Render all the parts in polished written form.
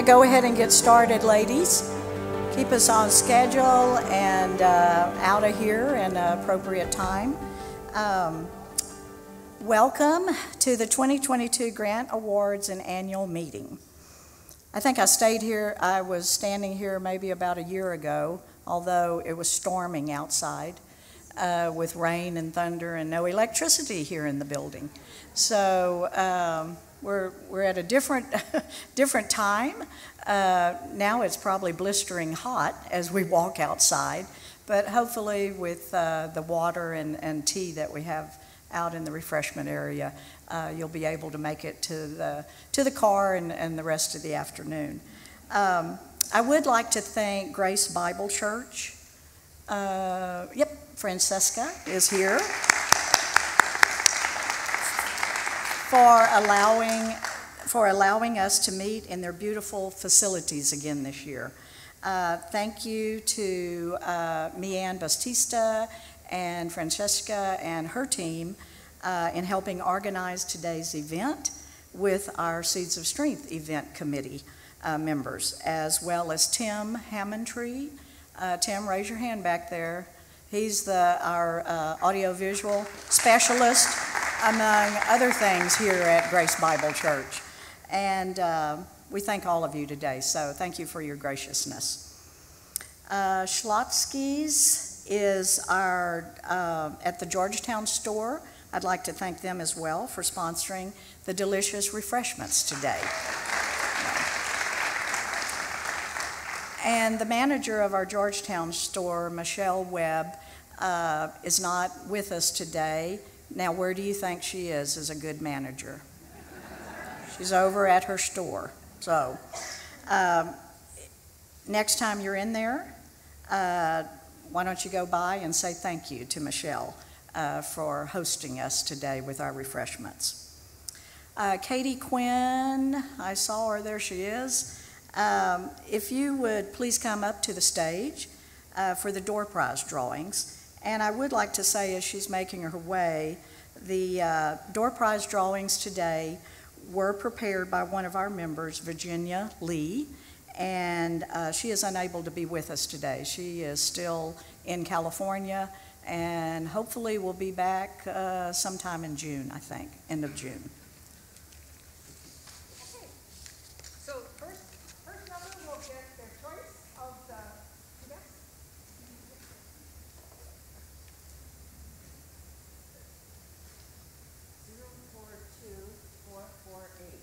go ahead and get started, ladies. Keep us on schedule and out of here in an appropriate time. Welcome to the 2022 Grant Awards and Annual Meeting. I think I was standing here maybe about a year ago, although it was storming outside with rain and thunder and no electricity here in the building. So we're at a different time. Now it's probably blistering hot as we walk outside, but hopefully with the water and tea that we have out in the refreshment area, you'll be able to make it to the car and the rest of the afternoon. I would like to thank Grace Bible Church. Francesca is here for allowing us to meet in their beautiful facilities again this year. Thank you to Mianne Bastista and Francesca and her team in helping organize today's event with our Seeds of Strength event committee members, as well as Tim Hammondtree. Tim, raise your hand back there. He's our audiovisual specialist, among other things here at Grace Bible Church. And we thank all of you today, so thank you for your graciousness. Schlotzsky's is at the Georgetown store. I'd like to thank them as well for sponsoring the delicious refreshments today. And the manager of our Georgetown store, Michelle Webb, is not with us today. Now, where do you think she is as a good manager? She's over at her store. So next time you're in there, why don't you go by and say thank you to Michelle for hosting us today with our refreshments. Katie Quinn, I saw her, there she is. If you would please come up to the stage for the door prize drawings. And I would like to say, as she's making her way, the door prize drawings today were prepared by one of our members, Virginia Lee, and she is unable to be with us today. She is still in California, and hopefully will be back sometime in June, I think, end of June. Okay, so first number will get their choice of the, yes? 042448.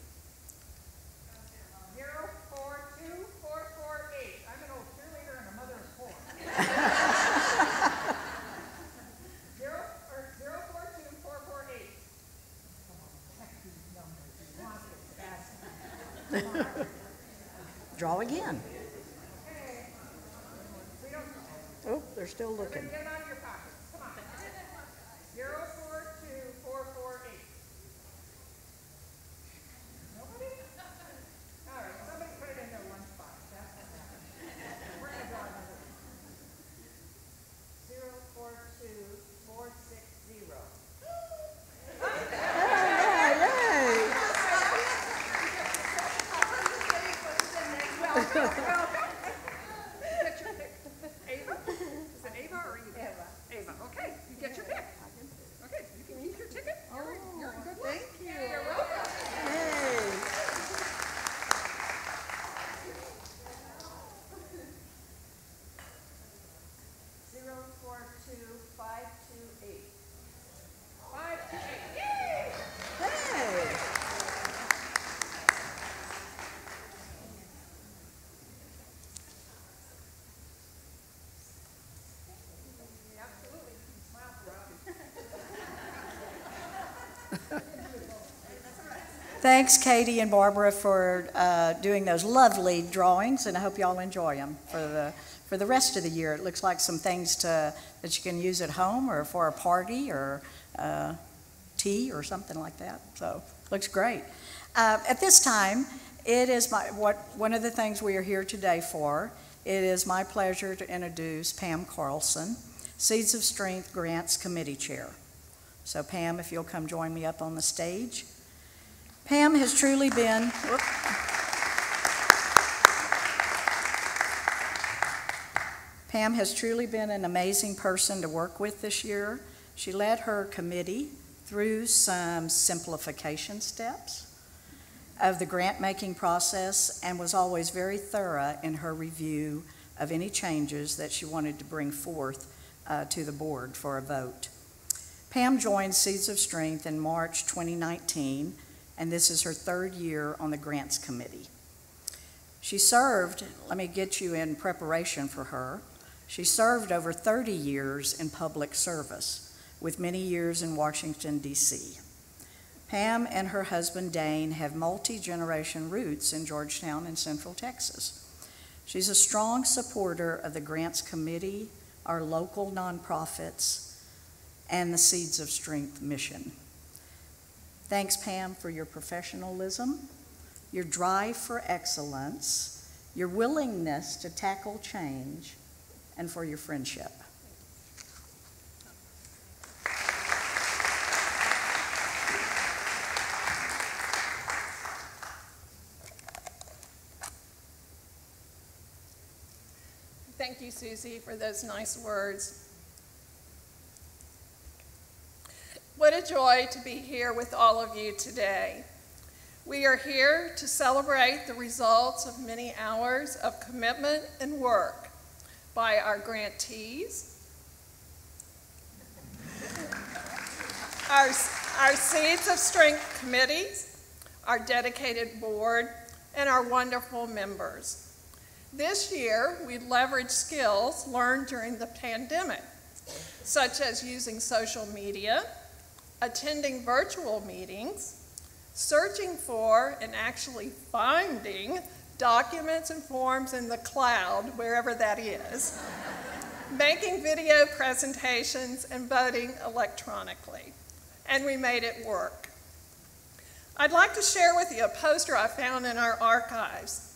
042448. I'm an old cheerleader and a mother of four. 042448. Draw again. Okay. Oh, they're still looking. Get it out of your pockets. Come on. 042448. Nobody? All right, somebody put it in their lunchbox. That's what happened. We're going to draw another one. 042460. Get your pick. Ava? Is it Ava or Eva? Ava. Okay, you get your pick. Okay, you can use your ticket. You're a good one. Thank you. You're welcome. Hey. 042528. 528. Yay! Hey. Absolutely. Smile for Robbie. Thanks, Katie and Barbara, for doing those lovely drawings, and I hope you all enjoy them for the rest of the year. It looks like some things that you can use at home or for a party or tea or something like that. So, looks great. At this time, it is one of the things we are here today for. It is my pleasure to introduce Pam Carlson, Seeds of Strength Grants Committee Chair. So, Pam, if you'll come join me up on the stage. Pam has truly been, Pam has truly been an amazing person to work with this year. She led her committee through some simplification steps of the grant-making process and was always very thorough in her review of any changes that she wanted to bring forth to the board for a vote. Pam joined Seeds of Strength in March 2019, and this is her third year on the Grants Committee. She served, let me get you in preparation for her, she served over 30 years in public service, with many years in Washington, D.C. Pam and her husband Dane have multi-generation roots in Georgetown and Central Texas. She's a strong supporter of the Grants Committee, our local nonprofits, and the Seeds of Strength mission. Thanks, Pam, for your professionalism, your drive for excellence, your willingness to tackle change, and for your friendship. Thank you, Susie, for those nice words. What a joy to be here with all of you today. We are here to celebrate the results of many hours of commitment and work by our grantees, our Seeds of Strength committees, our dedicated board, and our wonderful members. This year, we leveraged skills learned during the pandemic, such as using social media, attending virtual meetings, searching for and actually finding documents and forms in the cloud, wherever that is, making video presentations, and voting electronically. And we made it work. I'd like to share with you a poster I found in our archives.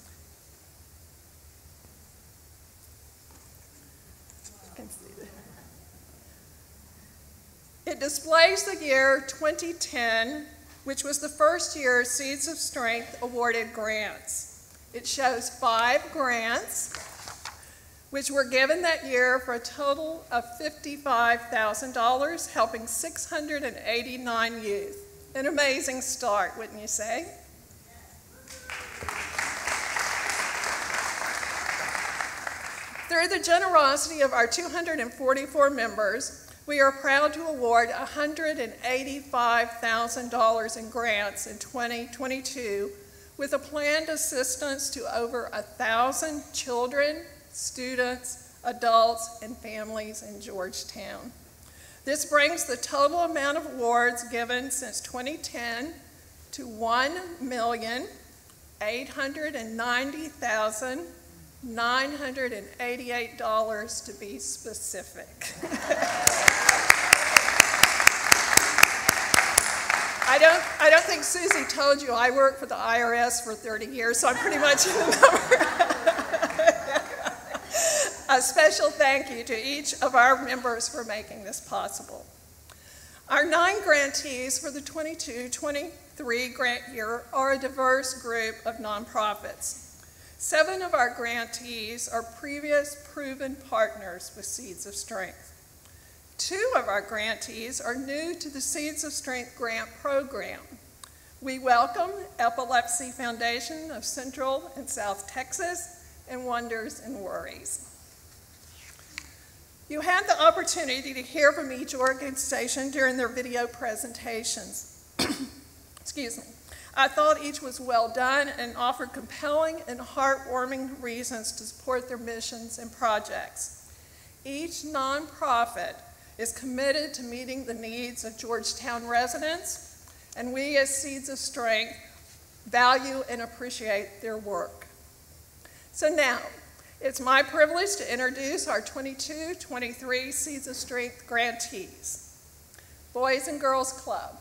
It displays the year 2010, which was the first year Seeds of Strength awarded grants. It shows 5 grants, which were given that year for a total of $55,000, helping 689 youth. An amazing start, wouldn't you say? Through the generosity of our 244 members, we are proud to award $185,000 in grants in 2022 with a planned assistance to over 1,000 children, students, adults, and families in Georgetown. This brings the total amount of awards given since 2010 to $1,890,988 to be specific. I don't think Susie told you I worked for the IRS for 30 years, so I'm pretty much in the number. A special thank you to each of our members for making this possible. Our 9 grantees for the 22-23 grant year are a diverse group of nonprofits. 7 of our grantees are previous proven partners with Seeds of Strength. 2 of our grantees are new to the Seeds of Strength grant program. We welcome Epilepsy Foundation of Central and South Texas and Wonders and Worries. You had the opportunity to hear from each organization during their video presentations. Excuse me. I thought each was well done and offered compelling and heartwarming reasons to support their missions and projects. Each nonprofit is committed to meeting the needs of Georgetown residents, and we as Seeds of Strength value and appreciate their work. So now, it's my privilege to introduce our 22-23 Seeds of Strength grantees. Boys and Girls Club.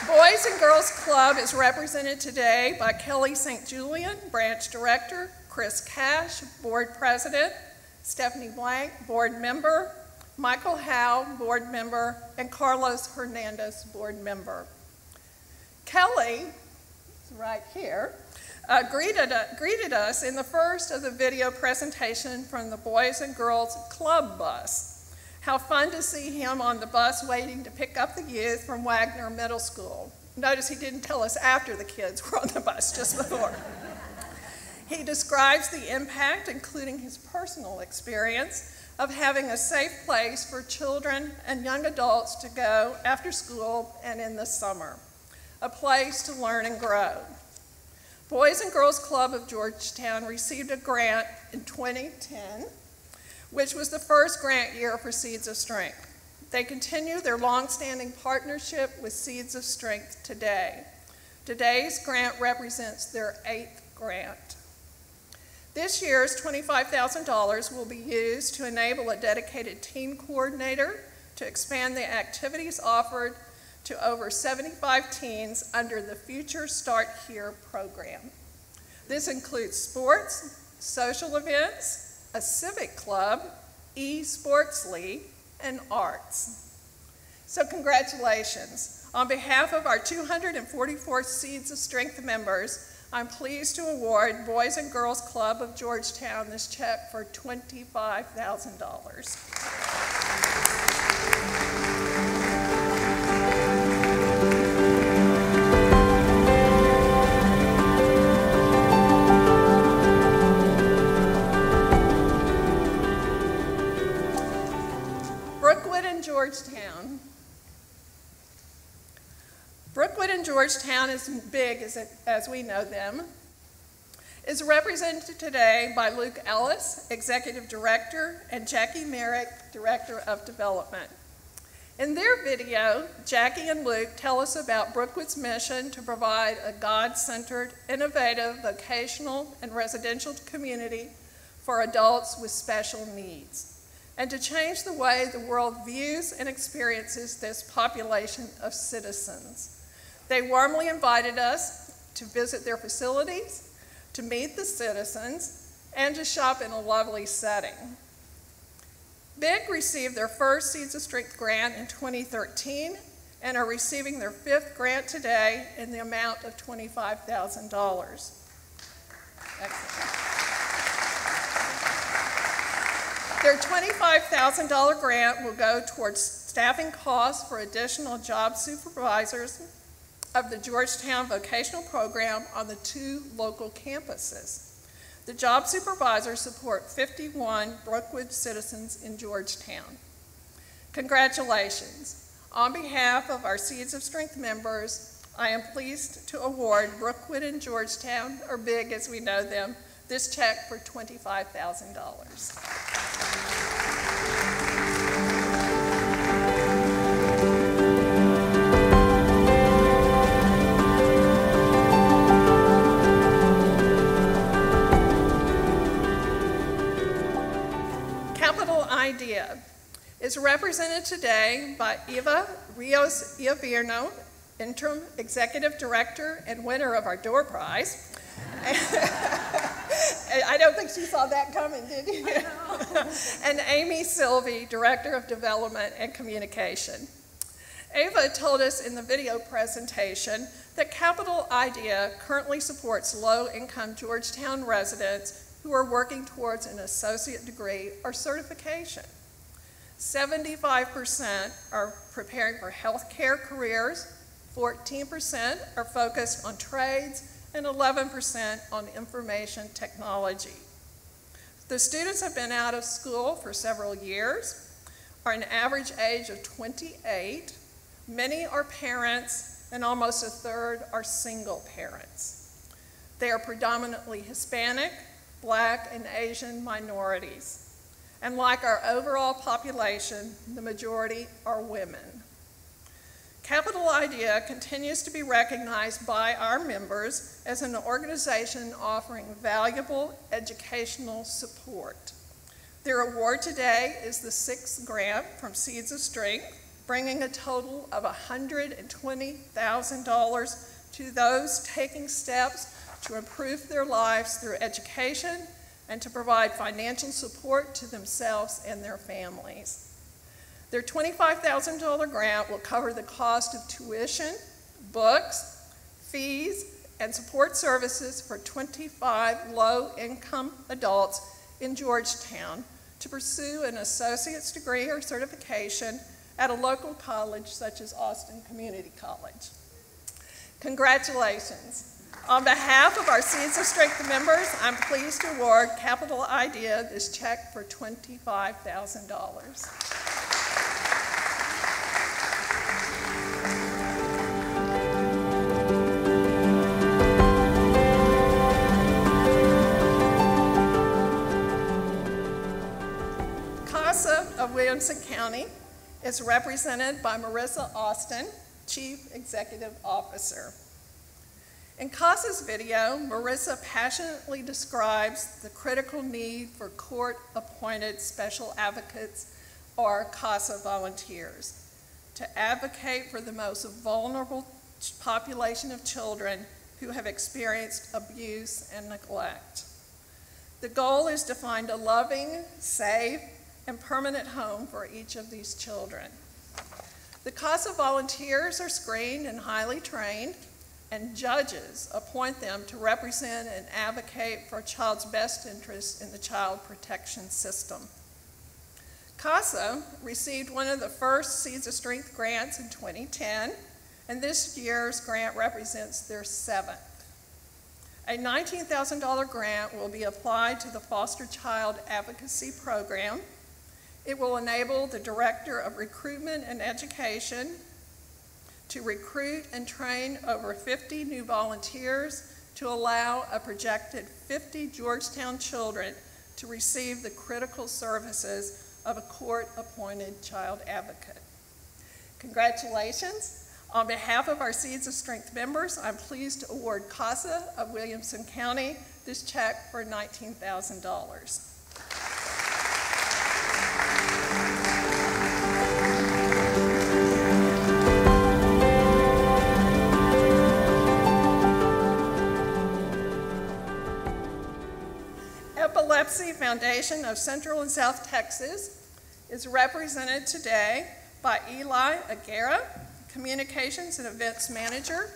Boys and Girls Club is represented today by Kelly St. Julian, Branch Director, Chris Cash, Board President, Stephanie Blank, Board Member, Michael Howe, Board Member, and Carlos Hernandez, Board Member. Kelly right here, greeted us in the first of the video presentation from the Boys and Girls Club bus. How fun to see him on the bus waiting to pick up the youth from Wagner Middle School. Notice he didn't tell us after the kids were on the bus, just before. He describes the impact, including his personal experience, of having a safe place for children and young adults to go after school and in the summer, a place to learn and grow. Boys and Girls Club of Georgetown received a grant in 2010, which was the first grant year for Seeds of Strength. They continue their long-standing partnership with Seeds of Strength today. Today's grant represents their 8th grant. This year's $25,000 will be used to enable a dedicated teen coordinator to expand the activities offered to over 75 teens under the Future Start Here program. This includes sports, social events, a civic club, e-sports league, and arts. So congratulations. On behalf of our 244 Seeds of Strength members, I'm pleased to award Boys and Girls Club of Georgetown this check for $25,000. Brookwood and Georgetown. Brookwood and Georgetown, as big as we know them, is represented today by Luke Ellis, Executive Director, and Jackie Merrick, Director of Development. In their video, Jackie and Luke tell us about Brookwood's mission to provide a God-centered, innovative, vocational, and residential community for adults with special needs, and to change the way the world views and experiences this population of citizens. They warmly invited us to visit their facilities, to meet the citizens, and to shop in a lovely setting. BIG received their first Seeds of Strength grant in 2013 and are receiving their 5th grant today in the amount of $25,000. Excellent. Their $25,000 grant will go towards staffing costs for additional job supervisors of the Georgetown Vocational Program on the 2 local campuses. The job supervisors support 51 Brookwood citizens in Georgetown. Congratulations. On behalf of our Seeds of Strength members, I am pleased to award Brookwood and Georgetown, or BIG as we know them, this check for $25,000. Idea is represented today by Eva Rios Iavierno, Interim Executive Director and winner of our door prize. I don't think she saw that coming, did you? And Amy Sylvie, Director of Development and Communication. Ava told us in the video presentation that Capital Idea currently supports low-income Georgetown residents who are working towards an associate degree or certification. 75% are preparing for healthcare careers, 14% are focused on trades, and 11% on information technology. The students have been out of school for several years, are an average age of 28, many are parents, and almost a third are single parents. They are predominantly Hispanic, Black, and Asian minorities. And like our overall population, the majority are women. Capital Idea continues to be recognized by our members as an organization offering valuable educational support. Their award today is the 6th grant from Seeds of Strength, bringing a total of $120,000 to those taking steps to improve their lives through education and to provide financial support to themselves and their families. Their $25,000 grant will cover the cost of tuition, books, fees, and support services for 25 low-income adults in Georgetown to pursue an associate's degree or certification at a local college such as Austin Community College. Congratulations. On behalf of our Seeds of Strength members, I'm pleased to award Capital Idea this check for $25,000. CASA of Williamson County is represented by Marissa Austin, Chief Executive Officer. In CASA's video, Marissa passionately describes the critical need for court-appointed special advocates, or CASA volunteers, to advocate for the most vulnerable population of children who have experienced abuse and neglect. The goal is to find a loving, safe, and permanent home for each of these children. The CASA volunteers are screened and highly trained, and judges appoint them to represent and advocate for a child's best interests in the child protection system. CASA received one of the first Seeds of Strength grants in 2010, and this year's grant represents their 7th. A $19,000 grant will be applied to the Foster Child Advocacy Program. It will enable the Director of Recruitment and Education to recruit and train over 50 new volunteers to allow a projected 50 Georgetown children to receive the critical services of a court-appointed child advocate. Congratulations. On behalf of our Seeds of Strength members, I'm pleased to award CASA of Williamson County this check for $19,000. Epilepsy Foundation of Central and South Texas is represented today by Eli Aguera, Communications and Events Manager,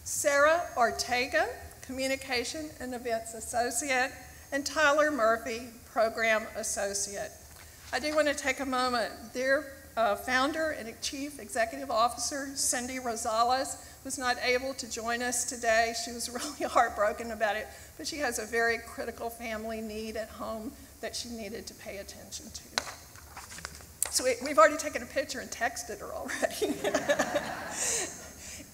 Sarah Ortega, Communication and Events Associate, and Tyler Murphy, Program Associate. I do want to take a moment. Their founder and Chief Executive Officer, Cindy Rosales, was not able to join us today. She was really heartbroken about it, but she has a very critical family need at home that she needed to pay attention to. So we've already taken a picture and texted her already.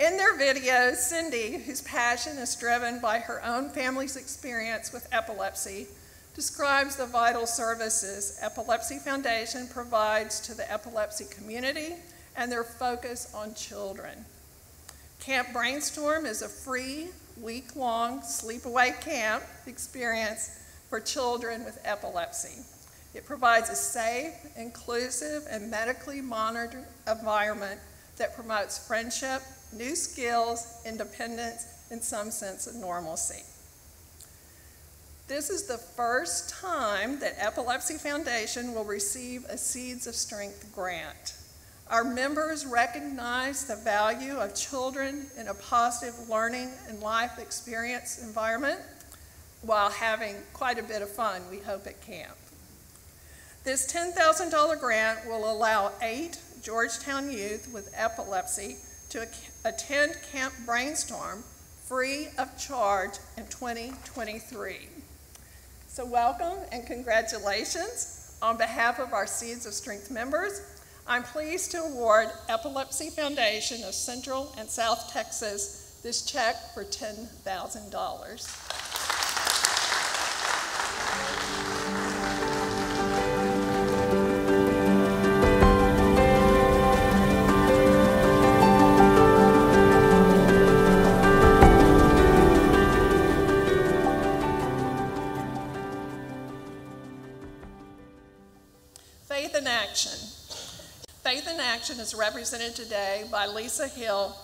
In their video, Cindy, whose passion is driven by her own family's experience with epilepsy, describes the vital services Epilepsy Foundation provides to the epilepsy community and their focus on children. Camp Brainstorm is a free, week-long sleepaway camp experience for children with epilepsy. It provides a safe, inclusive, and medically monitored environment that promotes friendship, new skills, independence, and some sense of normalcy. This is the first time that Epilepsy Foundation will receive a Seeds of Strength grant. Our members recognize the value of children in a positive learning and life experience environment while having quite a bit of fun, we hope, at camp. This $10,000 grant will allow 8 Georgetown youth with epilepsy to attend Camp Brainstorm free of charge in 2023. So welcome and congratulations. On behalf of our Seeds of Strength members, I'm pleased to award Epilepsy Foundation of Central and South Texas this check for $10,000. Faith in Action. Faith in Action is represented today by Lisa Hill,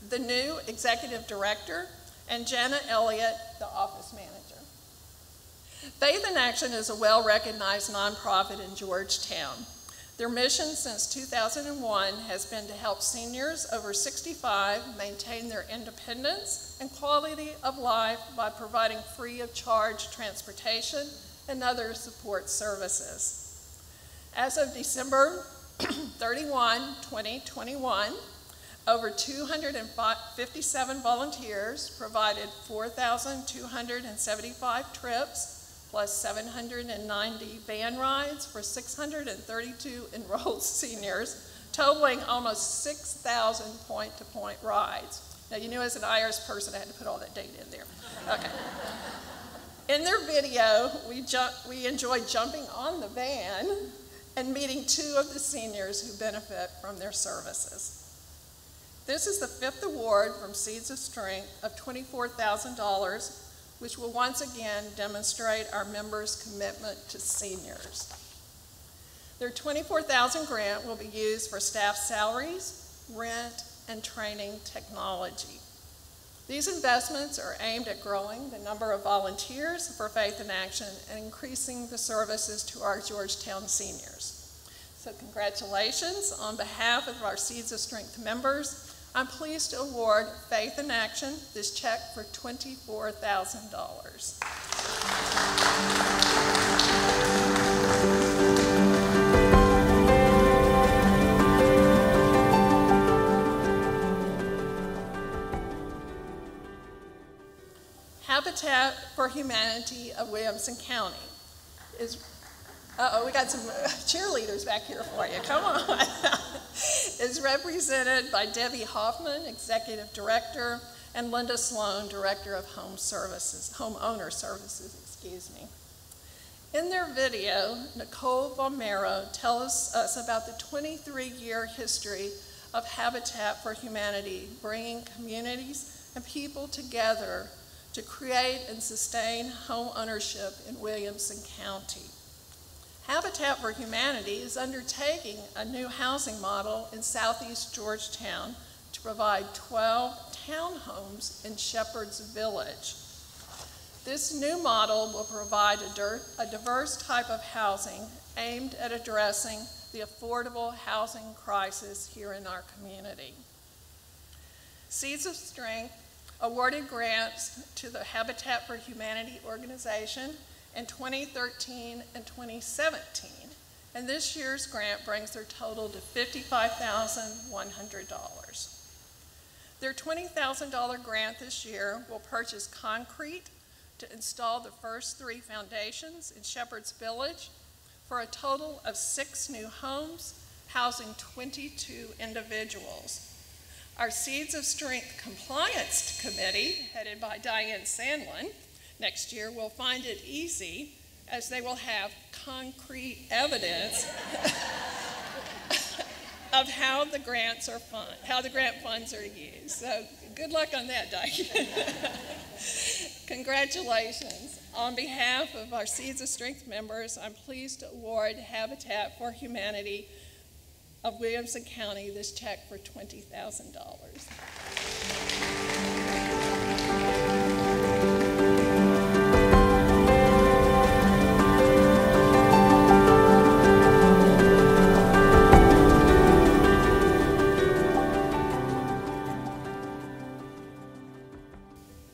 the new Executive Director, and Jana Elliott, the Office Manager. Faith in Action is a well-recognized nonprofit in Georgetown. Their mission since 2001 has been to help seniors over 65 maintain their independence and quality of life by providing free of charge transportation and other support services. As of December 31, 2021, over 257 volunteers provided 4,275 trips, plus 790 van rides for 632 enrolled seniors, totaling almost 6,000 point-to-point rides. Now, you knew as an IRS person, I had to put all that data in there. Okay. In their video, we enjoyed jumping on the van and meeting 2 of the seniors who benefit from their services. This is the 5th award from Seeds of Strength of $24,000, which will once again demonstrate our members' commitment to seniors. Their $24,000 grant will be used for staff salaries, rent, and training technology. These investments are aimed at growing the number of volunteers for Faith in Action and increasing the services to our Georgetown seniors. So congratulations. On behalf of our Seeds of Strength members, I'm pleased to award Faith in Action this check for $24,000. Habitat for Humanity of Williamson County is, we got some cheerleaders back here for you, come on. Is represented by Debbie Hoffman, Executive Director, and Linda Sloan, Director of Homeowner Services, excuse me. In their video, Nicole Bomero tells us about the 23-year history of Habitat for Humanity, bringing communities and people together to create and sustain home ownership in Williamson County. Habitat for Humanity is undertaking a new housing model in southeast Georgetown to provide 12 townhomes in Shepherd's Village. This new model will provide a diverse type of housing aimed at addressing the affordable housing crisis here in our community. Seeds of Strength awarded grants to the Habitat for Humanity organization in 2013 and 2017, and this year's grant brings their total to $55,100. Their $20,000 grant this year will purchase concrete to install the first 3 foundations in Shepherd's Village for a total of 6 new homes housing 22 individuals. Our Seeds of Strength Compliance Committee, headed by Diane Sandlin, next year will find it easy as they will have concrete evidence of how the grant funds are used. So good luck on that, Diane. Congratulations. On behalf of our Seeds of Strength members, I'm pleased to award Habitat for Humanity of Williamson County this check for $20,000.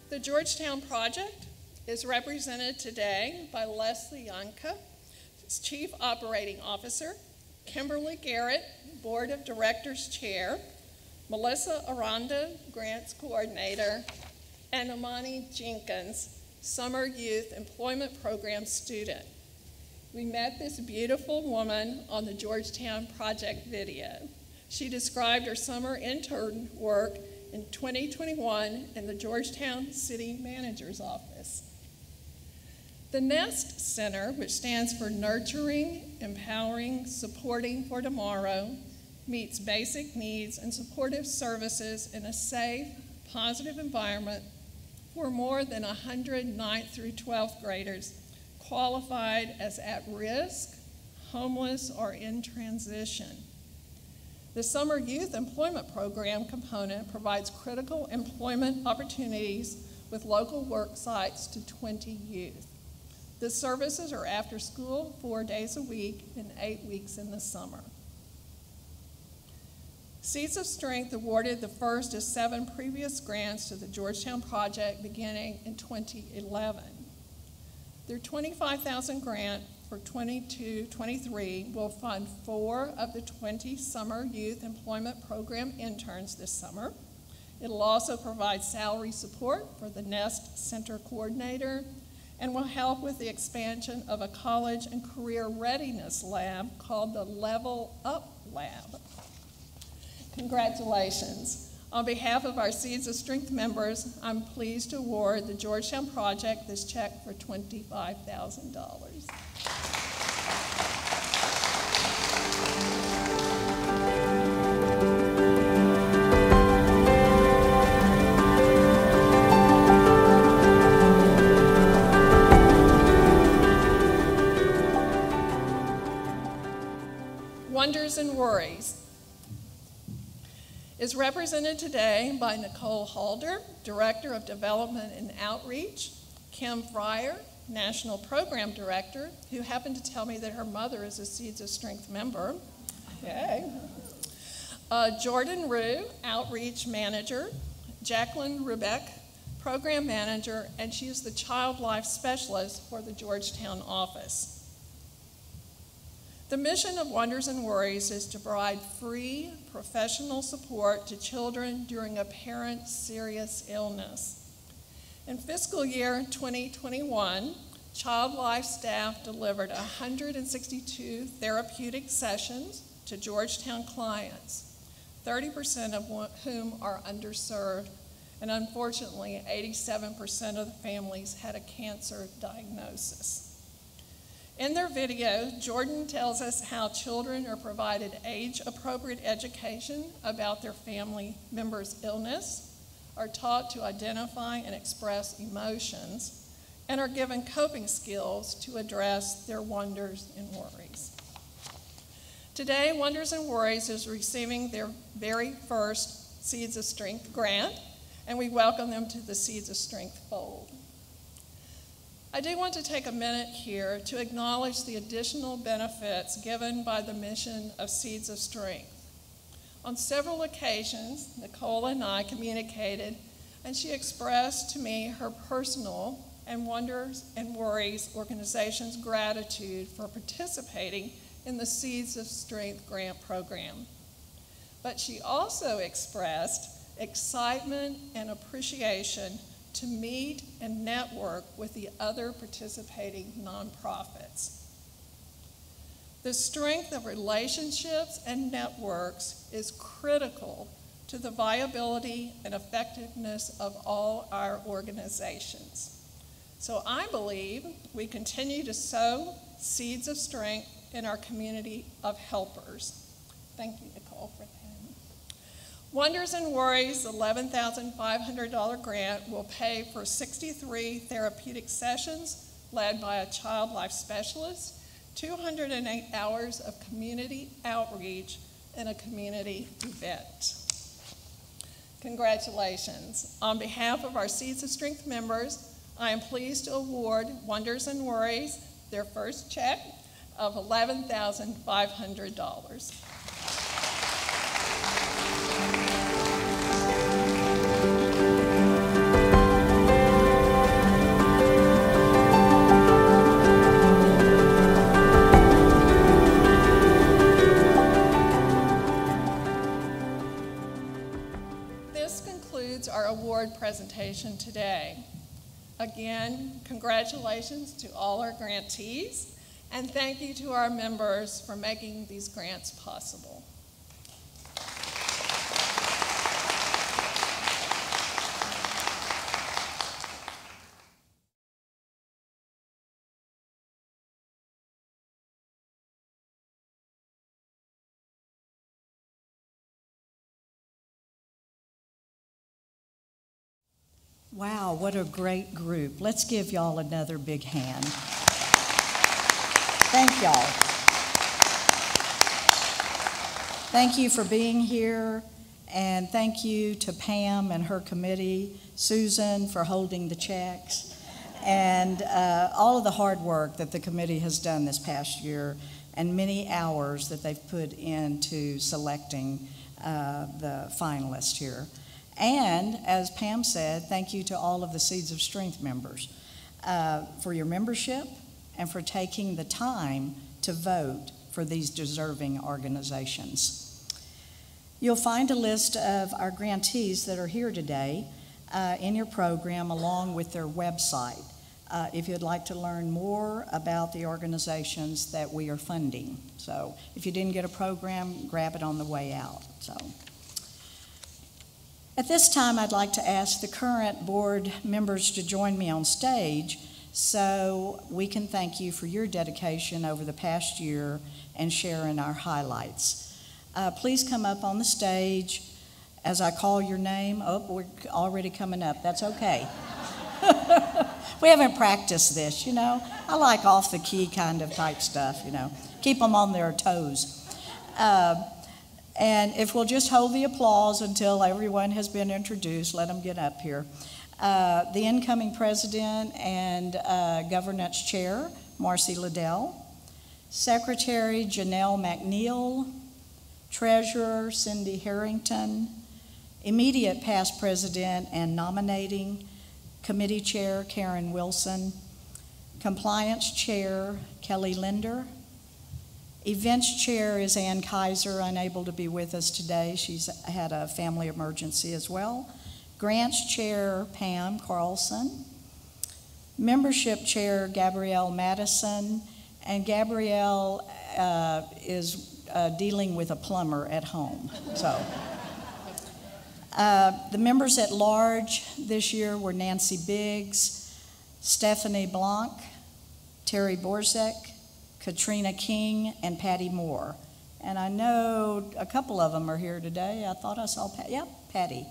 The Georgetown Project is represented today by Leslie Yonka, Chief Operating Officer, Kimberly Garrett, Board of Directors Chair, Melissa Aranda, Grants Coordinator, and Amani Jenkins, Summer Youth Employment Program student. We met this beautiful woman on the Georgetown Project video. She described her summer intern work in 2021 in the Georgetown City Manager's Office. The NEST Center, which stands for Nurturing, Empowering, Supporting for Tomorrow, meets basic needs and supportive services in a safe, positive environment for more than 100 9th through 12th graders qualified as at risk, homeless, or in transition. The Summer Youth Employment Program component provides critical employment opportunities with local work sites to 20 youth. The services are after school 4 days a week and 8 weeks in the summer. Seeds of Strength awarded the first of 7 previous grants to the Georgetown Project beginning in 2011. Their $25,000 grant for 22-23 will fund 4 of the 20 summer youth employment program interns this summer. It'll also provide salary support for the NEST Center Coordinator and will help with the expansion of a college and career readiness lab called the Level Up Lab. Congratulations. On behalf of our Seeds of Strength members, I'm pleased to award the Georgetown Project this check for $25,000. Wonders and Worries is represented today by Nicole Halder, Director of Development and Outreach, Kim Fryer, National Program Director, who happened to tell me that her mother is a Seeds of Strength member. Yay. Jordan Rue, Outreach Manager, Jacqueline Rubeck, Program Manager, and she is the Child Life Specialist for the Georgetown office. The mission of Wonders and Worries is to provide free professional support to children during a parent's serious illness. In fiscal year 2021, Child Life staff delivered 162 therapeutic sessions to Georgetown clients, 30% of whom are underserved, and unfortunately, 87% of the families had a cancer diagnosis. In their video, Jordan tells us how children are provided age-appropriate education about their family member's illness, are taught to identify and express emotions, and are given coping skills to address their wonders and worries. Today, Wonders and Worries is receiving their very first Seeds of Strength grant, and we welcome them to the Seeds of Strength fold. I do want to take a minute here to acknowledge the additional benefits given by the mission of Seeds of Strength. On several occasions, Nicole and I communicated, and she expressed to me her personal and Wonders and Worries organization's gratitude for participating in the Seeds of Strength grant program. But she also expressed excitement and appreciation to meet and network with the other participating nonprofits. The strength of relationships and networks is critical to the viability and effectiveness of all our organizations. So I believe we continue to sow seeds of strength in our community of helpers. Thank you, Nicole, for that. Wonders and Worries' $11,500 grant will pay for 63 therapeutic sessions led by a child life specialist, 208 hours of community outreach, and a community event. Congratulations. On behalf of our Seeds of Strength members, I am pleased to award Wonders and Worries their first check of $11,500. Our award presentation today. Again, congratulations to all our grantees, and thank you to our members for making these grants possible. Wow, what a great group. Let's give y'all another big hand. Thank y'all. Thank you for being here, and thank you to Pam and her committee, Susan for holding the checks, and all of the hard work that the committee has done this past year, and many hours that they've put into selecting the finalists here. And as Pam said, thank you to all of the Seeds of Strength members for your membership and for taking the time to vote for these deserving organizations. You'll find a list of our grantees that are here today in your program along with their website if you'd like to learn more about the organizations that we are funding. So if you didn't get a program, grab it on the way out. So at this time, I'd like to ask the current board members to join me on stage so we can thank you for your dedication over the past year and share in our highlights. Please come up on the stage as I call your name. Oh, we're already coming up. That's okay. We haven't practiced this, you know. I like off the key kind of type stuff, you know. Keep them on their toes. And if we'll just hold the applause until everyone has been introduced, let them get up here. The incoming president and governance chair, Marcy Liddell. Secretary, Janelle McNeil. Treasurer, Cindy Harrington. Immediate past president and nominating committee chair, Karen Wilson. Compliance chair, Kelly Linder. Events chair is Ann Kaiser, unable to be with us today. She's had a family emergency as well. Grants chair, Pam Carlson. Membership chair, Gabrielle Madison. And Gabrielle is dealing with a plumber at home. So the members at large this year were Nancy Biggs, Stephanie Blanc, Terry Borzek, Katrina King, and Patty Moore. And I know a couple of them are here today. I thought I saw Patty. Yep, Patty.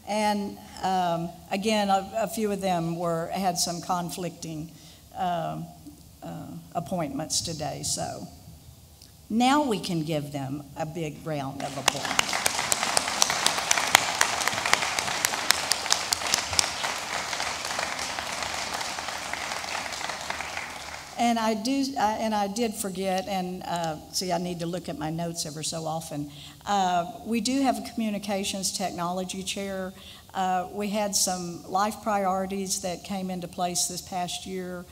And again, a few of them had some conflicting appointments today. So now we can give them a big round of applause. And I did forget, and see, I need to look at my notes ever so often. We do have a communications technology chair. We had some life priorities that came into place this past year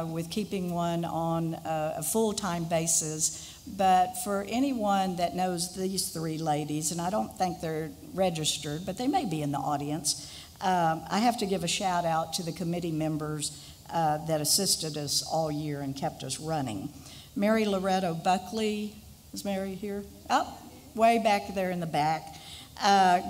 with keeping one on a full-time basis. But for anyone that knows these three ladies, and I don't think they're registered, but they may be in the audience, I have to give a shout out to the committee members that assisted us all year and kept us running. Mary Loretto Buckley, is Mary here? Oh, way back there in the back.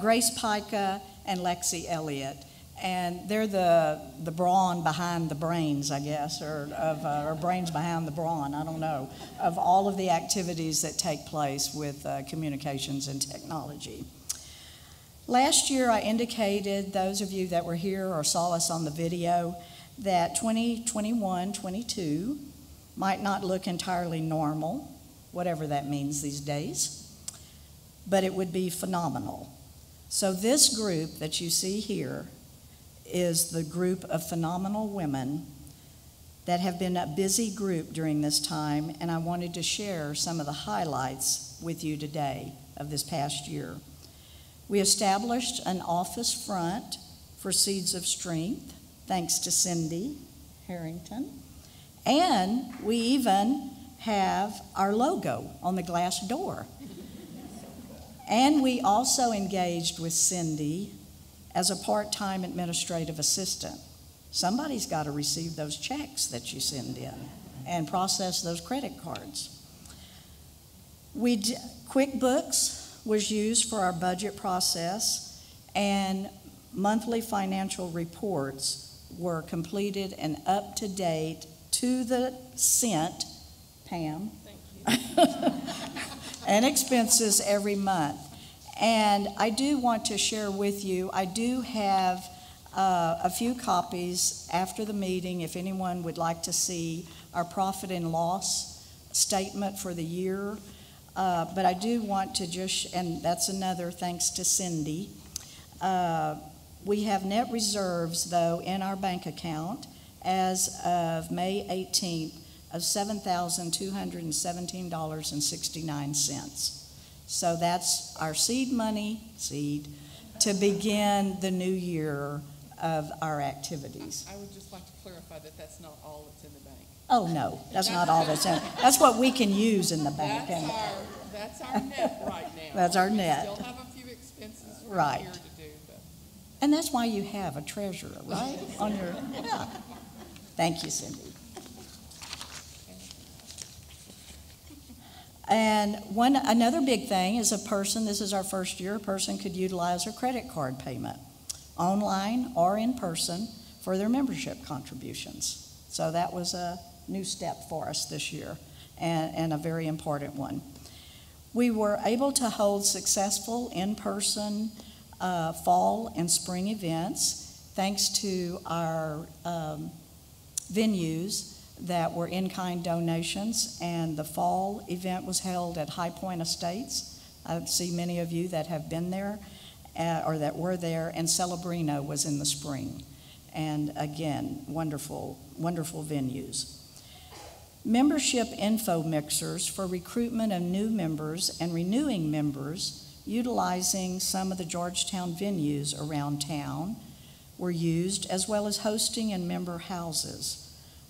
Grace Pica and Lexi Elliott. And they're the brawn behind the brains, I guess, or brains behind the brawn, I don't know, of all of the activities that take place with communications and technology. Last year I indicated, those of you that were here or saw us on the video, that 2021-22 might not look entirely normal, whatever that means these days, but it would be phenomenal. So this group that you see here is the group of phenomenal women that have been a busy group during this time, and I wanted to share some of the highlights with you today of this past year. We established an office front for Seeds of Strength, thanks to Cindy Harrington. And we even have our logo on the glass door. And we also engaged with Cindy as a part-time administrative assistant. Somebody's got to receive those checks that you send in and process those credit cards. QuickBooks was used for our budget process, and monthly financial reports were completed and up to date to the cent, Pam, and expenses every month. And I do want to share with you, I do have a few copies after the meeting if anyone would like to see our profit and loss statement for the year. But I do want to just, and that's another thanks to Cindy, we have net reserves, though, in our bank account as of May 18th of $7,217.69. So that's our seed money, to begin the new year of our activities. I would just like to clarify that that's not all that's in the bank. Oh, no, that's not all that's in. That's what we can use in the bank. That's our net right now. That's our net. We still have a few expenses Right. here to do, but. And that's why you have a treasurer, right? On your, yeah. Thank you, Cindy. And another big thing is this is our first year, a person could utilize their credit card payment, online or in person, for their membership contributions. So that was a new step for us this year, and a very important one. We were able to hold successful in-person fall and spring events thanks to our venues that were in-kind donations, and the fall event was held at High Point Estates. I see many of you that have been there or that were there, and Celebrino was in the spring. And again, wonderful, wonderful venues. Membership info mixers for recruitment of new members and renewing members utilizing some of the Georgetown venues around town were used, as well as hosting in member houses.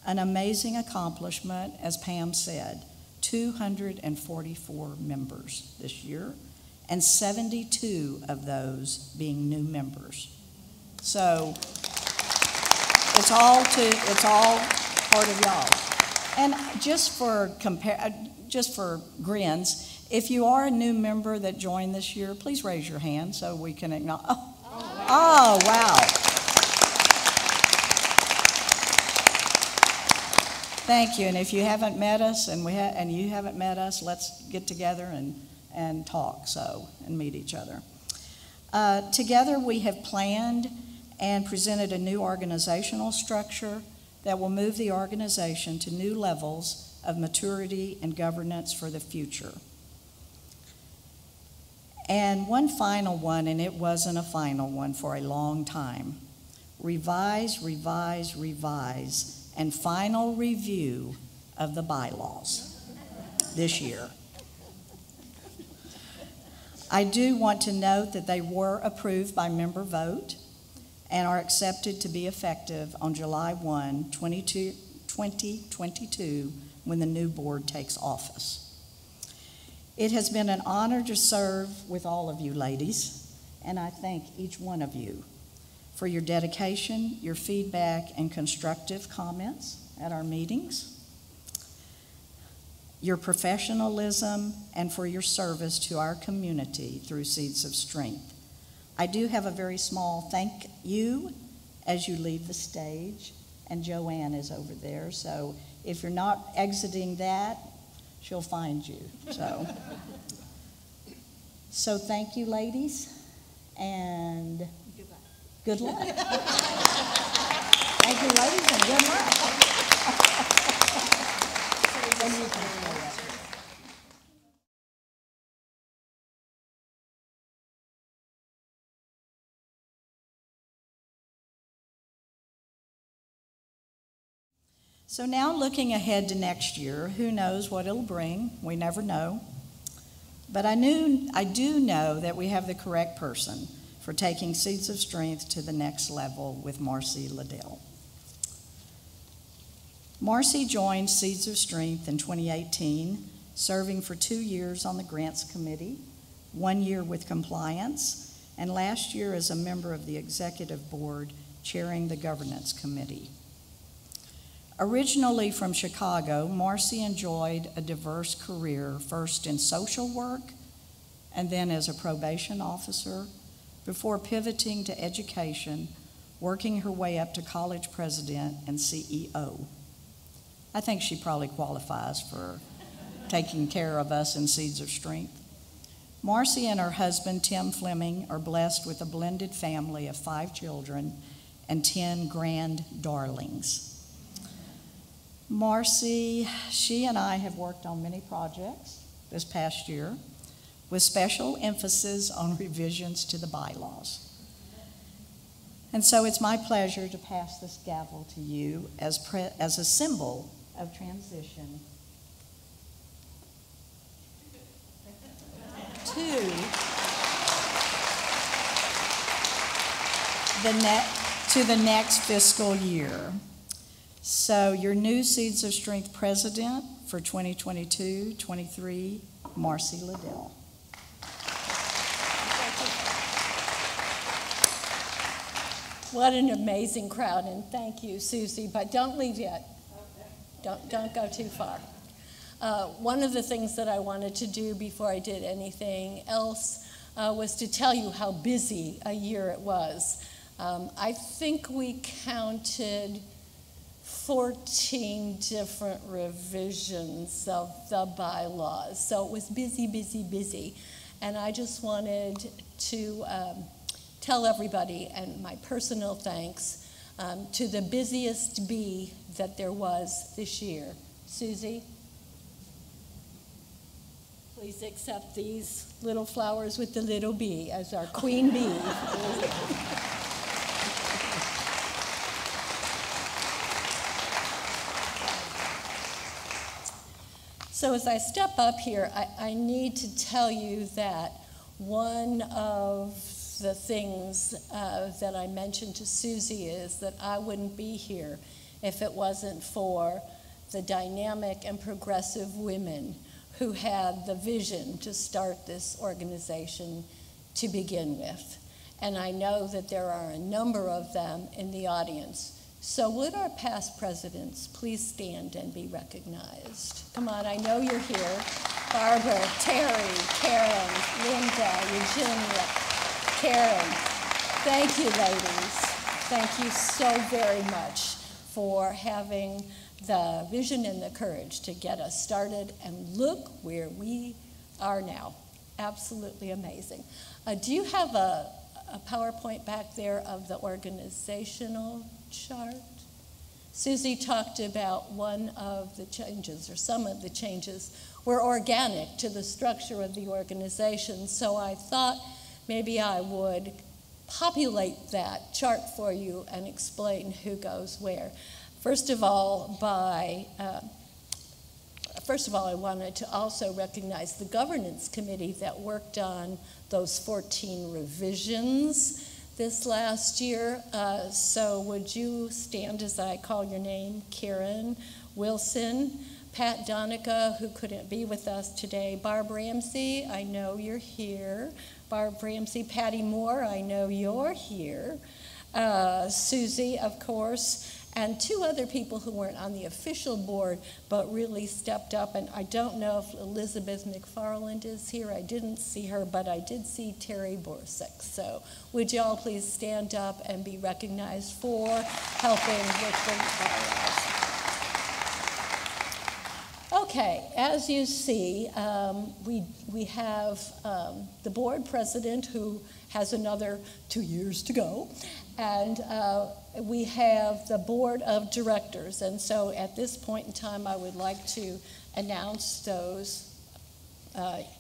An amazing accomplishment, as Pam said, 244 members this year, and 72 of those being new members. So it's all part of y'all. And just for grins, if you are a new member that joined this year, please raise your hand so we can acknowledge. Oh, wow. Thank you. And if you haven't met us and you haven't met us, let's get together and talk and meet each other. Together we have planned and presented a new organizational structure that will move the organization to new levels of maturity and governance for the future. And one final one, and it wasn't a final one for a long time: revise, revise, revise, and final review of the bylaws this year. I do want to note that they were approved by member vote and are accepted to be effective on July 1, 2022, when the new board takes office. It has been an honor to serve with all of you ladies, and I thank each one of you for your dedication, your feedback, and constructive comments at our meetings, your professionalism, and for your service to our community through Seeds of Strength. I do have a very small thank you as you leave the stage, and Joanne is over there, so if you're not exiting that, she'll find you. So thank you, ladies, and good luck. Thank you, ladies, and good luck. So now looking ahead to next year, who knows what it'll bring? We never know. But I do know that we have the correct person for taking Seeds of Strength to the next level with Marcy Liddell. Marcy joined Seeds of Strength in 2018, serving for 2 years on the Grants Committee, 1 year with Compliance, and last year as a member of the Executive Board, chairing the Governance Committee. Originally from Chicago, Marcy enjoyed a diverse career, first in social work and then as a probation officer, before pivoting to education, working her way up to college president and CEO. I think she probably qualifies for taking care of us in Seeds of Strength. Marcy and her husband, Tim Fleming, are blessed with a blended family of 5 children and 10 grand darlings. Marcy, she and I have worked on many projects this past year with special emphasis on revisions to the bylaws. And so it's my pleasure to pass this gavel to you as a symbol of transition to to the next fiscal year. So your new Seeds of Strength president for 2022-23, Marcy Liddell. What an amazing crowd, and thank you, Susie, but don't leave yet. Don't go too far. One of the things that I wanted to do before I did anything else was to tell you how busy a year it was. I think we counted 14 different revisions of the bylaws. So it was busy, busy, busy. And I just wanted to tell everybody, and my personal thanks, to the busiest bee that there was this year. Susie, please accept these little flowers with the little bee as our queen bee. So as I step up here, I need to tell you that one of the things that I mentioned to Susie is that I wouldn't be here if it wasn't for the dynamic and progressive women who had the vision to start this organization to begin with. And I know that there are a number of them in the audience. So would our past presidents please stand and be recognized? Come on, I know you're here. Barbara, Terry, Karen, Linda, Eugenia, Karen. Thank you, ladies. Thank you so very much for having the vision and the courage to get us started, and look where we are now. Absolutely amazing. Do you have a PowerPoint back there of the organizational chart? Susie talked about one of the changes, or some of the changes were organic to the structure of the organization, so I thought maybe I would populate that chart for you and explain who goes where. First of all, I wanted to also recognize the governance committee that worked on those 14 revisions this last year. So would you stand as I call your name? Karen Wilson, Pat Donica, who couldn't be with us today, Barb Ramsey, I know you're here. Barb Ramsey, Patty Moore, I know you're here. Susie, of course, and two other people who weren't on the official board but really stepped up. And I don't know if Elizabeth McFarland is here. I didn't see her, but I did see Terry Borsick. So would you all please stand up and be recognized for helping with the bylaws? Okay, as you see, we have the board president who has another 2 years to go, and we have the board of directors. And so at this point in time, I would like to announce those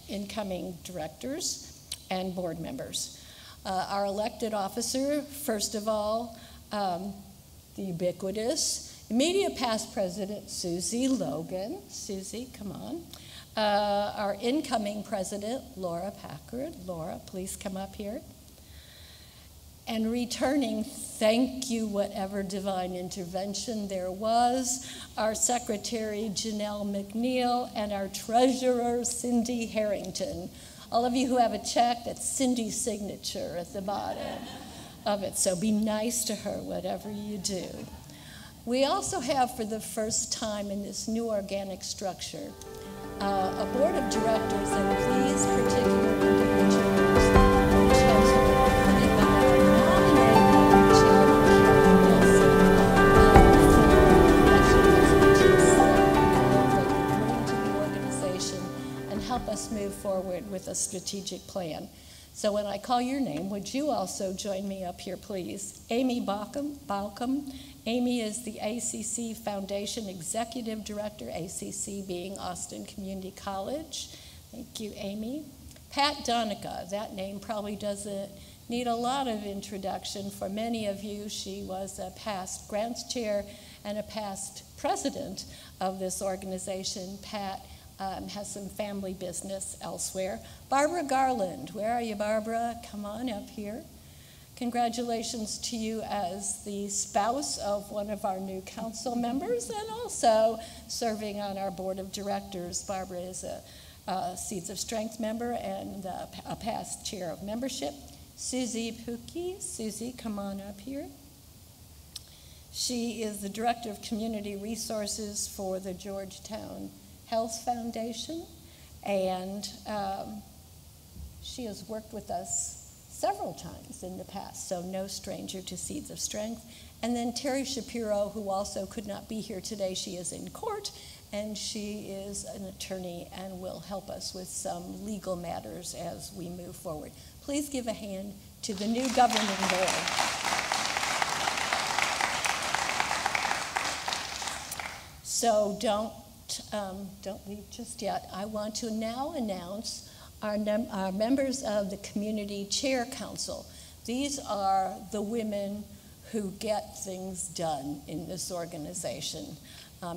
incoming directors and board members. Our elected officer, first of all, the ubiquitous immediate past president, Susie Logan. Susie, come on. Our incoming president, Laura Packard. Laura, please come up here. And returning, thank you, whatever divine intervention there was, our secretary, Janelle McNeil, and our treasurer, Cindy Harrington. All of you who have a check, that's Cindy's signature at the bottom of it. So be nice to her, whatever you do. We also have, for the first time in this new organic structure, a board of directors, and these particular individuals are chosen by nominating Chair Karen Wilson for expertise that bring to the organization and help us move forward with a strategic plan. So when I call your name, would you also join me up here, please? Amy Balcom. Amy is the ACC Foundation Executive Director, ACC being Austin Community College. Thank you, Amy. Pat Donica, that name probably doesn't need a lot of introduction for many of you. She was a past grants chair and a past president of this organization. Pat has some family business elsewhere. Barbara Garland, where are you, Barbara? Come on up here. Congratulations to you as the spouse of one of our new council members and also serving on our board of directors. Barbara is a Seeds of Strength member and a past chair of membership. Susie Pookie. Susie, come on up here. She is the Director of Community Resources for the Georgetown Health Foundation, and she has worked with us several times in the past, so no stranger to Seeds of Strength. And then Terry Shapiro, who also could not be here today. She is in court, and she is an attorney and will help us with some legal matters as we move forward. Please give a hand to the new governing board. So don't leave just yet. I want to now announce our members of the Community Chair Council. These are the women who get things done in this organization.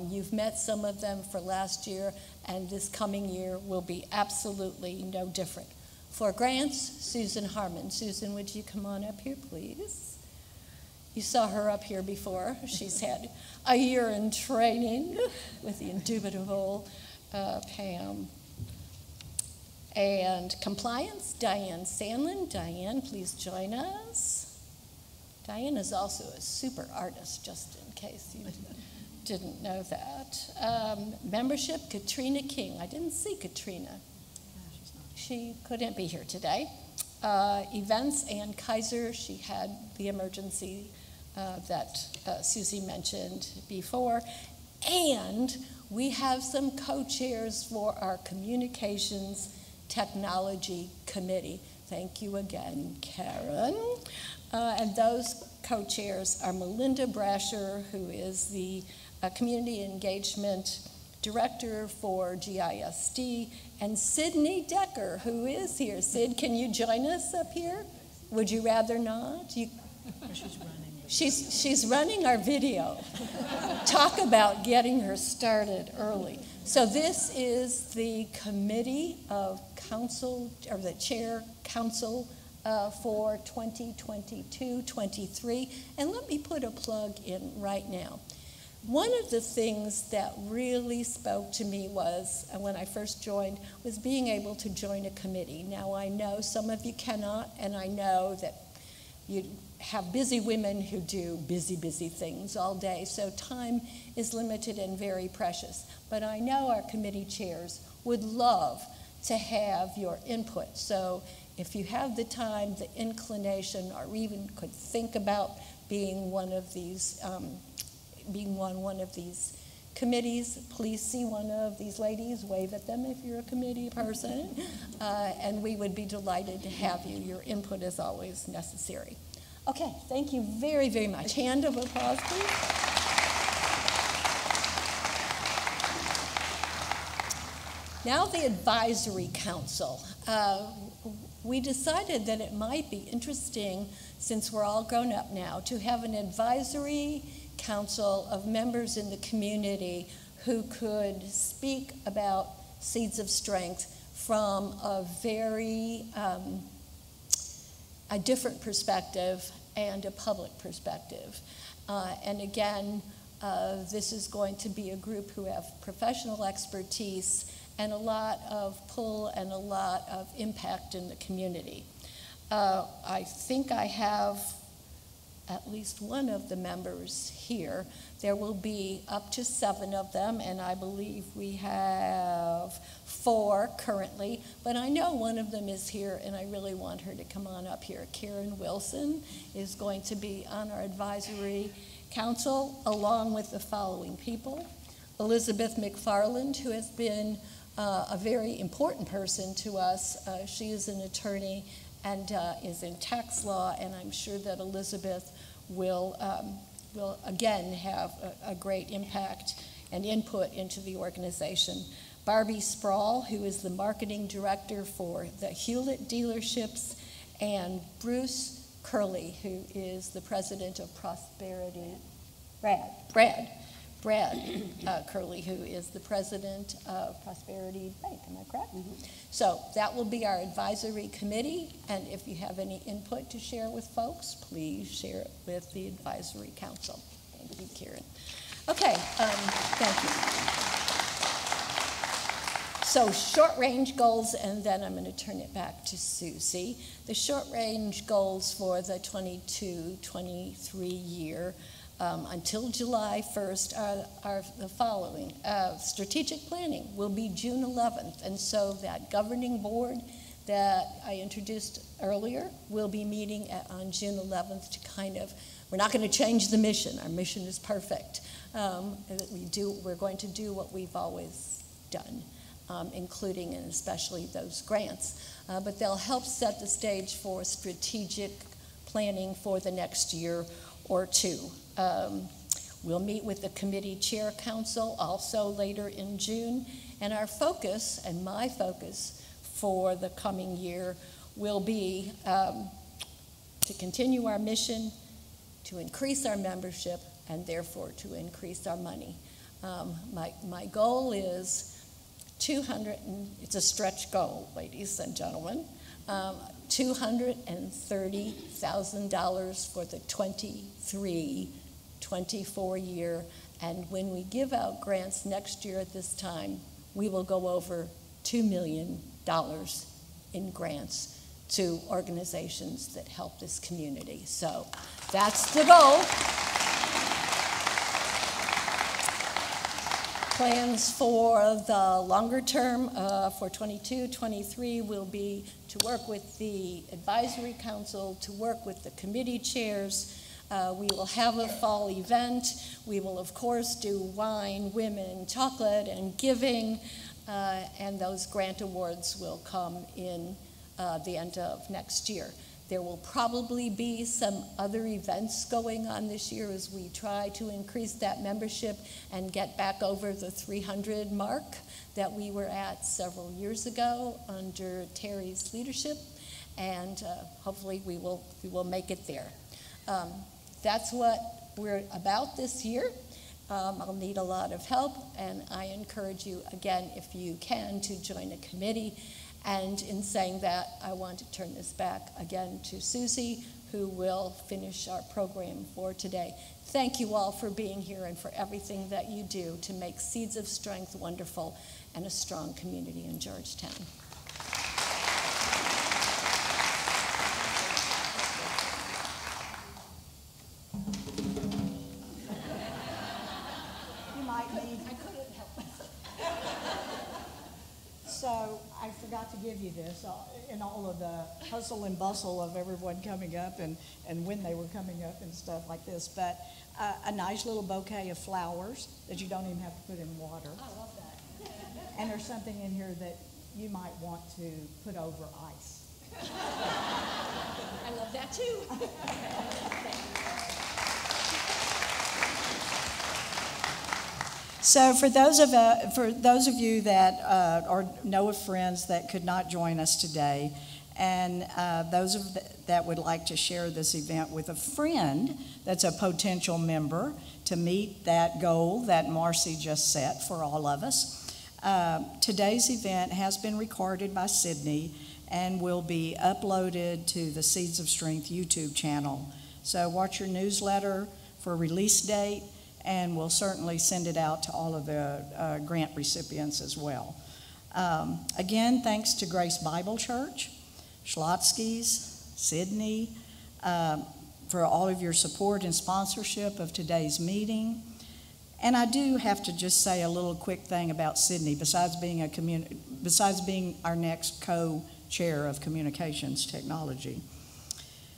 You've met some of them for last year, and this coming year will be absolutely no different. For grants, Susan Harmon. Susan, would you come on up here, please? You saw her up here before. She's had a year in training with the indubitable Pam. And compliance, Diane Sandlin. Diane, please join us. Diane is also a super artist, just in case you didn't know that. Membership, Katrina King. I didn't see Katrina. She couldn't be here today. Events, Ann Kaiser. She had the emergency that Susie mentioned before. And we have some co-chairs for our Communications Technology Committee. Thank you again, Karen. And those co-chairs are Melinda Brasher, who is the Community Engagement Director for GISD, and Sydney Decker, who is here. Sid, can you join us up here? Would you rather not? She's running our video. Talk about getting her started early. So this is the committee of council, or the chair council for 2022-23. And let me put a plug in right now. One of the things that really spoke to me was, when I first joined, was being able to join a committee. Now I know some of you cannot, and I know that you have busy women who do busy things all day, so time is limited and very precious. But I know our committee chairs would love to have your input. So if you have the time, the inclination, or even could think about being one of these, being on one of these committees, please see one of these ladies, wave at them if you're a committee person, and we would be delighted to have you. Your input is always necessary. Okay, thank you very, very much. Hand of applause, please. Now the Advisory Council. We decided that it might be interesting, since we're all grown up now, to have an advisory council of members in the community who could speak about Seeds of Strength from a very a different perspective and a public perspective. And again, this is going to be a group who have professional expertise and a lot of pull and a lot of impact in the community. I think I have at least one of the members here. There will be up to 7 of them, and I believe we have 4 currently, but I know one of them is here, and I really want her to come on up here. Karen Wilson is going to be on our advisory council, along with the following people. Elizabeth McFarland, who has been a very important person to us. She is an attorney and is in tax law, and I'm sure that Elizabeth will again have a great impact and input into the organization. Barbie Sproul, who is the marketing director for the Hewlett dealerships, and Bruce Curley, who is the president of Prosperity. Brad Brad Curley, who is the president of Prosperity Bank. Am I correct? So that will be our advisory committee, and if you have any input to share with folks, please share it with the advisory council. Thank you, Karen. Okay, thank you. So short-range goals, and then I'm going to turn it back to Susie. The short-range goals for the 22-23 year until July 1st are the following. Strategic planning will be June 11th, and so that governing board that I introduced earlier will be meeting on June 11th to we're not going to change the mission. Our mission is perfect. We're going to do what we've always done. Including and especially those grants. But they'll help set the stage for strategic planning for the next year or two. We'll meet with the committee chair council also later in June, and our focus, and my focus for the coming year, will be to continue our mission, to increase our membership, and therefore to increase our money. My goal is it's a stretch goal, ladies and gentlemen, $230,000 for the 23-24 year, and when we give out grants next year at this time, we will go over $2 million in grants to organizations that help this community. So that's the goal. Plans for the longer term for 22-23 will be to work with the advisory council, to work with the committee chairs. We will have a fall event. We will, of course, do wine, women, chocolate, and giving, and those grant awards will come in the end of next year. There will probably be some other events going on this year as we try to increase that membership and get back over the 300 mark that we were at several years ago under Terry's leadership, and hopefully we will make it there. That's what we're about this year. I'll need a lot of help, and I encourage you, again, if you can, to join a committee. And in saying that, I want to turn this back again to Susie, who will finish our program for today. Thank you all for being here and for everything that you do to make Seeds of Strength wonderful and a strong community in Georgetown. You might need. I couldn't help it. So I forgot to give you this in all of the hustle and bustle of everyone coming up and when they were coming up and stuff like this. But a nice little bouquet of flowers that you don't even have to put in water. I love that. And there's something in here that you might want to put over ice. I love that too. So for those of you that know of friends that could not join us today, and those that would like to share this event with a friend that's a potential member to meet that goal that Marcy just set for all of us, today's event has been recorded by Sydney and will be uploaded to the Seeds of Strength YouTube channel. So watch your newsletter for release date, and we'll certainly send it out to all of the grant recipients as well. Again, thanks to Grace Bible Church, Schlotsky's, Sydney, for all of your support and sponsorship of today's meeting. And I do have to just say a little quick thing about Sydney, besides being our next co-chair of communications technology.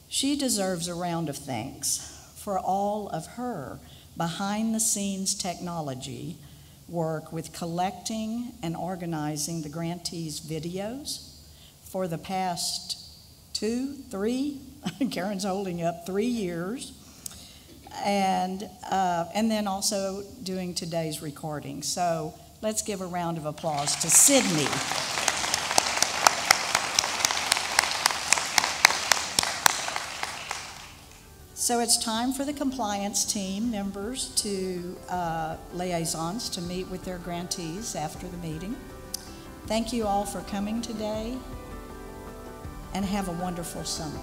She deserves a round of thanks for all of her behind-the-scenes technology work with collecting and organizing the grantees' videos for the past 3, Karen's holding up 3 years, and then also doing today's recording. So let's give a round of applause to Sydney. So it's time for the compliance team members to, liaisons, to meet with their grantees after the meeting. Thank you all for coming today, and have a wonderful summer.